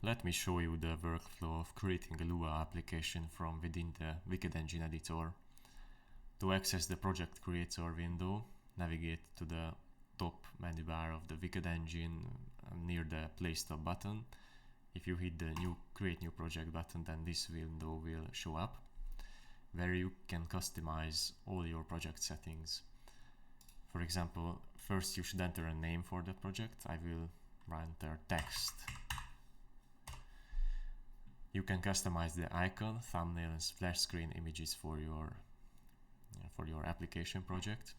let me show you the workflow of creating a Lua application from within the Wicked Engine editor. To access the project creator window, navigate to the top menu bar of the Wicked Engine near the Play Stop button. If you hit the Create New Project button, then this window will show up, where you can customize all your project settings. For example, first you should enter a name for the project. I will enter text. You can customize the icon, thumbnail and splash screen images for your application project.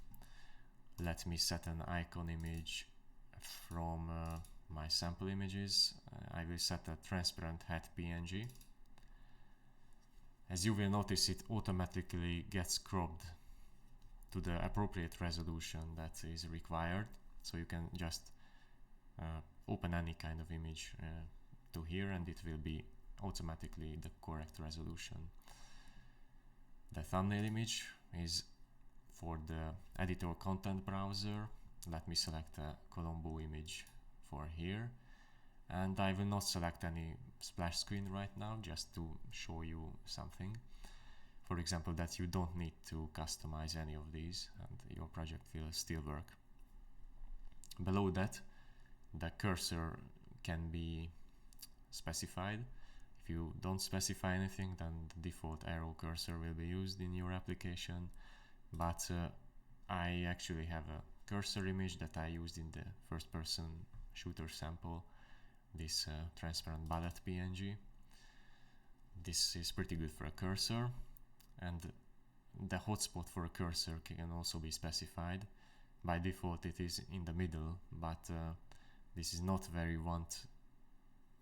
Let me set an icon image from my sample images. I will set a transparent hat PNG. As you will notice, it automatically gets cropped to the appropriate resolution that is required. So you can just open any kind of image to here and it will be automatically the correct resolution. The thumbnail image is for the editor content browser. Let me select a Colombo image for here, and I will not select any splash screen right now, just to show you something. For example, that you don't need to customize any of these and your project will still work. Below that, the cursor can be specified. If you don't specify anything, then the default arrow cursor will be used in your application. But I actually have a cursor image that I used in the first-person shooter sample, this transparent bullet PNG. This is pretty good for a cursor, and the hotspot for a cursor can also be specified. By default it is in the middle, but this is not where you want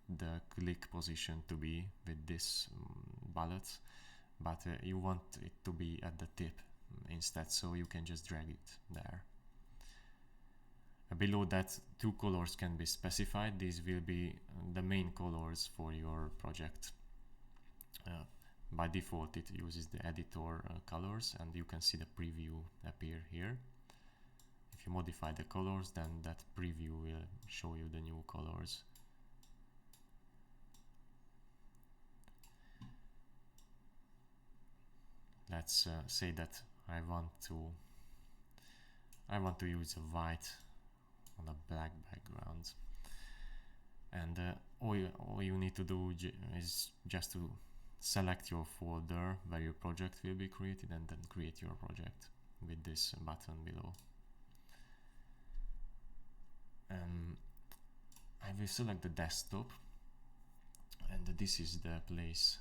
the click position to be with this bullet, but you want it to be at the tip instead, so you can just drag it there. Below that, two colors can be specified. These will be the main colors for your project. By default it uses the editor colors, and you can see the preview appear here. If you modify the colors, then that preview will show you the new colors. Let's say that I want to use a white on a black background, and all you need to do is just to select your folder where your project will be created and then create your project with this button below. I will select the desktop, and this is the place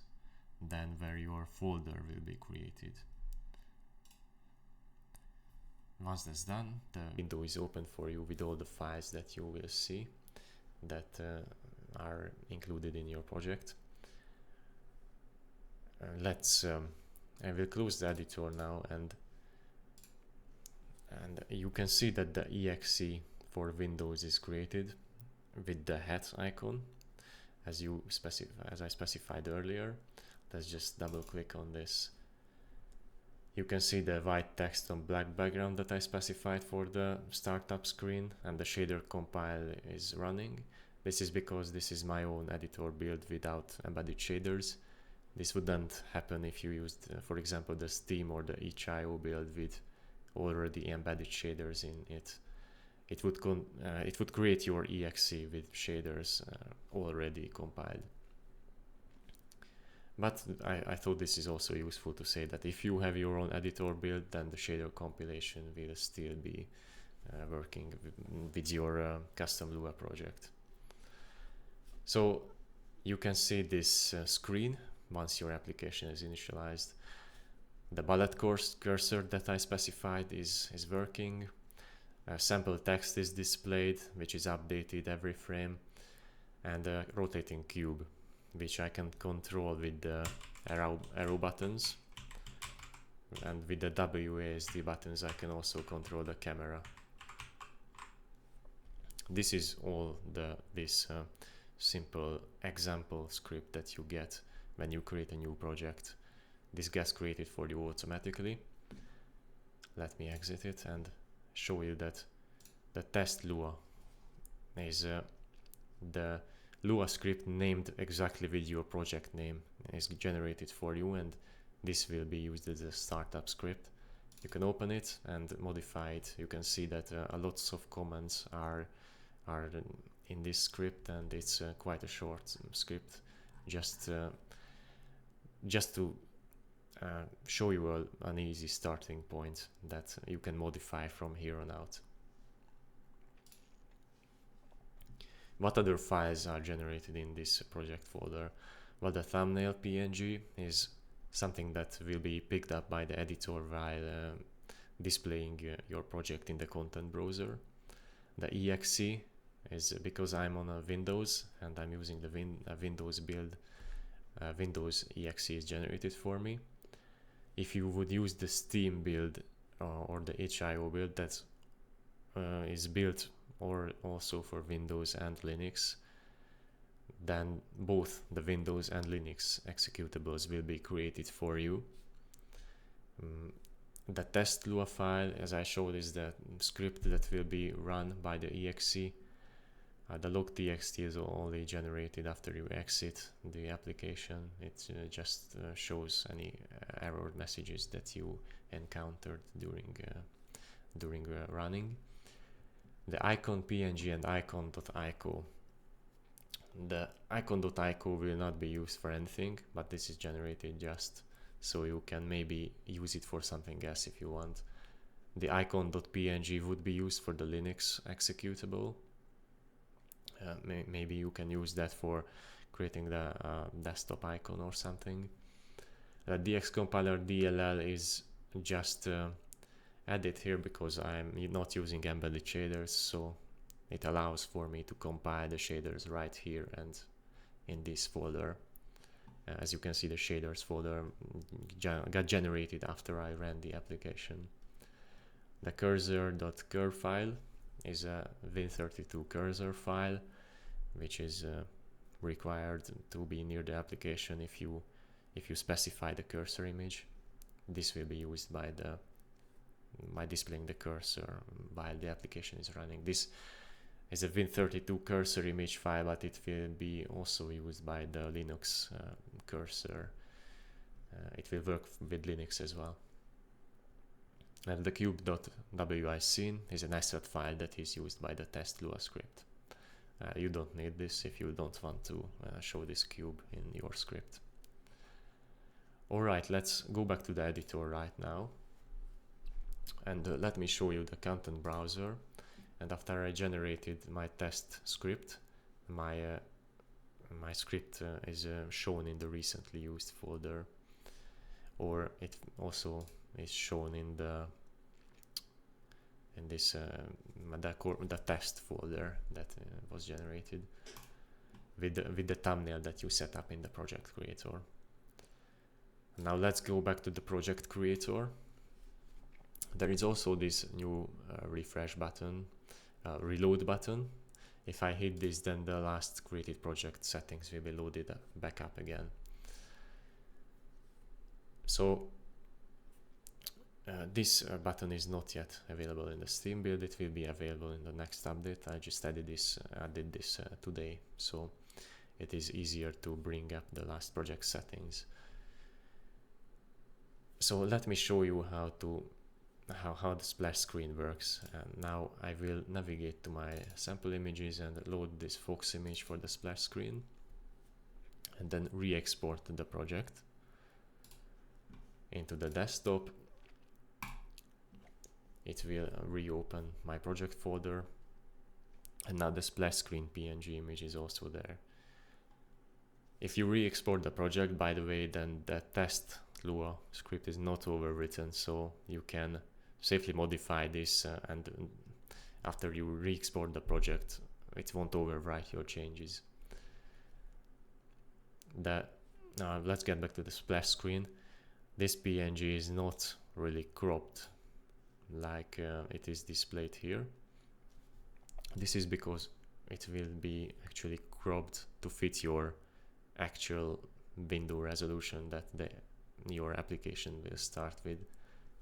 then where your folder will be created. Once that's done, the window is open for you with all the files that you will see that are included in your project. I will close the editor now, and you can see that the exe for Windows is created with the hat icon as I specified earlier. Let's just double click on this. You can see the white text on black background that I specified for the startup screen, and the shader compile is running. This is because this is my own editor build without embedded shaders. This wouldn't happen if you used, for example, the Steam or the itch.io build with already embedded shaders in it. It would create your exe with shaders already compiled. But I thought this is also useful to say that if you have your own editor build, then the shader compilation will still be working with your custom Lua project. So you can see this screen once your application is initialized. The bullet cursor that I specified is working. Sample text is displayed, which is updated every frame, and a rotating cube, which I can control with the arrow buttons, and with the WASD buttons I can also control the camera. This is all this simple example script that you get when you create a new project. This gets created for you automatically. Let me exit it and show you that the test Lua is the Lua script named exactly with your project name is generated for you, and this will be used as a startup script. You can open it and modify it. You can see that lots of commands are in this script, and it's quite a short script, just to show you an easy starting point that you can modify from here on out. What other files are generated in this project folder? Well, the thumbnail PNG is something that will be picked up by the editor while displaying your project in the content browser. The exe is because I'm on a Windows and I'm using the Windows build, Windows exe is generated for me. If you would use the Steam build or the HIO build that is built or also for Windows and Linux, then both the Windows and Linux executables will be created for you. The test Lua file, as I showed, is the script that will be run by the exe. The log.txt is only generated after you exit the application. It just shows any error messages that you encountered during running. The icon PNG and icon.ico. The icon.ico will not be used for anything, but this is generated just so you can maybe use it for something else if you want. The icon.png would be used for the Linux executable. Maybe you can use that for creating the desktop icon or something. The DXCompiler DLL is just added here because I'm not using embedded shaders, so it allows for me to compile the shaders right here and in this folder. As you can see, the shaders folder got generated after I ran the application. The cursor.cur file is a Win32 cursor file, which is required to be near the application if you specify the cursor image. This will be used by displaying the cursor while the application is running. This is a Win32 cursor image file, but it will be also used by the Linux cursor. It will work with Linux as well. And the cube.wicene is an asset file that is used by the test Lua script. You don't need this if you don't want to show this cube in your script. Alright, let's go back to the editor right now. And let me show you the content browser. And after I generated my test script, my script is shown in the recently used folder, or it also is shown in the test folder that was generated with the thumbnail that you set up in the project creator. Now let's go back to the project creator. There is also this new refresh button, reload button. If I hit this, then the last created project settings will be loaded back up again. So this button is not yet available in the Steam build. It will be available in the next update. I just added this today, so it is easier to bring up the last project settings. So let me show you how the splash screen works. And now I will navigate to my sample images and load this Fox image for the splash screen, and then re-export the project into the desktop. It will reopen my project folder, and now the splash screen PNG image is also there. If you re-export the project, by the way, then the test Lua script is not overwritten, so you can safely modify this, and after you re-export the project, it won't overwrite your changes. Let's get back to the splash screen. This PNG is not really cropped like it is displayed here. This is because it will be actually cropped to fit your actual window resolution that your application will start with.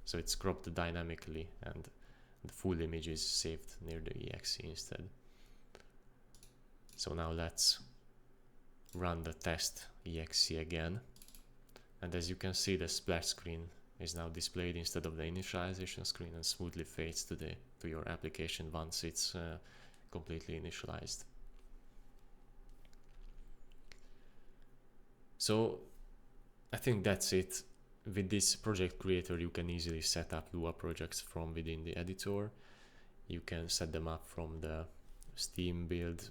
So it's cropped dynamically, and the full image is saved near the exe instead. So now let's run the test exe again. And as you can see, the splash screen is now displayed instead of the initialization screen, and smoothly fades to your application once it's completely initialized. So I think that's it. With this project creator, you can easily set up Lua projects from within the editor. You can set them up from the Steam build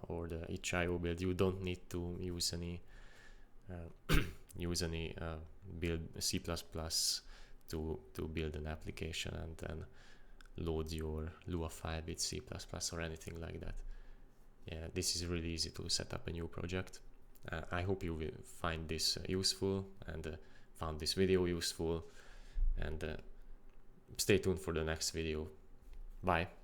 or the itch.io build. You don't need to use any build C++ to build an application and then load your Lua file with C++ or anything like that. Yeah, this is really easy to set up a new project. I hope you will find this useful and found this video useful, and stay tuned for the next video. Bye.